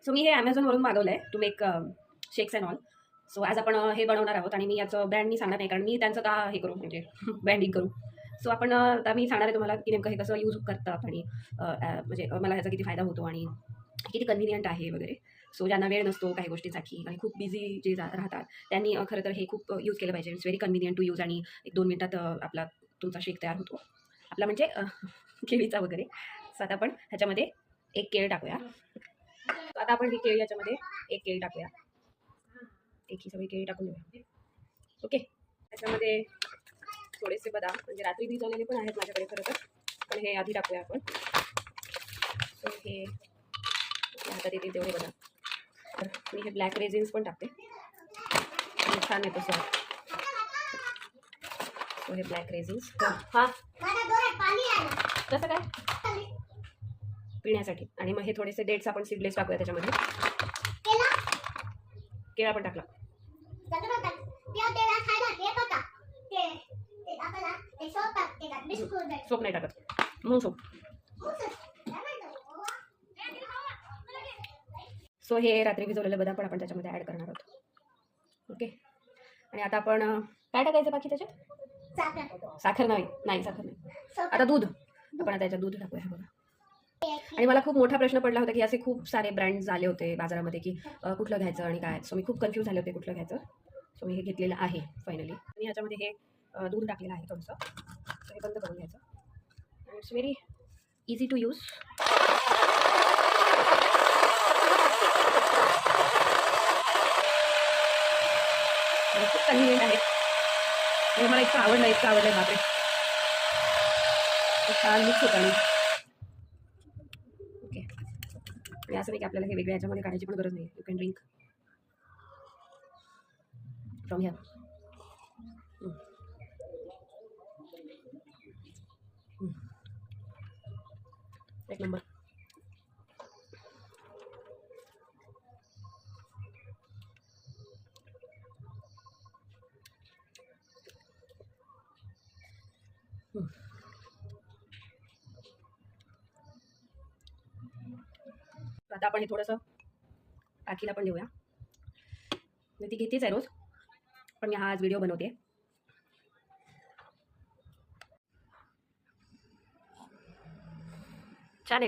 So मी हे Amazonवरून मागवलं आहे to make shakes and all. So आज आपण हे बनवणार आहोत आणि मी याचं ब्रँड मी सांगणार नाही, कारण मी त्यांचं का हे करू म्हणजे ब्रँडिंग करू. सो आपण आता मी सांगणार आहे तुम्हाला की नेमकं हे कसं यूज करतात आणि म्हणजे मला ह्याचा किती फायदा होतो आणि किती कन्व्हिनियंट आहे वगैरे. सो ज्यांना वेळ नसतो काही गोष्टींसाठी आणि खूप बिझी जे राहतात त्यांनी खरं तर हे खूप यूज केलं पाहिजे. It's very convenient to use आणि 1-2 मिनिटात आपला तुमचा शेक तयार होतो. आपला म्हणजे केळीचा वगैरे. सो आता आपण ह्याच्यामध्ये 1 केळ टाकूया. आता आपण ही केळी याच्यामध्ये 1 केळी टाकूया. एक ही सगळी केळी टाकून देऊया. ओके. त्याच्यामध्ये थोडेसे बदाम म्हणजे रात्री भिजवलेले पण आहेत माझ्याकडे खरं तर, पण हे आधी टाकूया आपण. सो हे हातात येतील तेवढे बदाम. तर मी हे ब्लॅक रेझिन्स पण टाकते, छान येतो स्वाद. सो हे ब्लॅक रेझिन्स हां कसं काय पिण्यासाठी. आणि मग हे थोडेसे डेट्स आपण सीडलेस टाकूया त्याच्यामध्ये. केळा पण टाकला. सोप नाही टाकत, मूग सोप. सो हे रात्री भिजवलेले बदाम पण आपण त्याच्यामध्ये ॲड करणार आहोत. ओके. आणि आता आपण काय टाकायचं बाकी त्याच्यात? साखर नाही साखर नाही. आता दूध. आपण आता याच्यात दूध टाकूया बघा. आणि मला खूप मोठा प्रश्न पडला होता की असे खूप सारे ब्रँड्स आले होते बाजारामध्ये की कुठलं घ्यायचं आणि काय. सो मी खूप कन्फ्यूज झाले होते कुठलं घ्यायचं. सो मी हे घेतलेलं आहे फायनली. मी ह्याच्यामध्ये हे दूध टाकलेलं आहे थोडंसं. सो हे बंद करून घ्यायचं. It's very easy to use. खूप कन्व्हिनियंट आहे. हे मला इतकं आवडलं बापरे. छान मिक्स होतं. आणि ओके. आणि असं नाही की आपल्याला हे वेगळ्या ह्याच्यामध्ये काढायची पण गरज नाही. You can drink from here. एक नंबर. आता आपण हे थोडंसं राखीला पण देऊया. ती घेतेच आहे रोज, पण मी हा आज व्हिडिओ बनवते. छान आहे.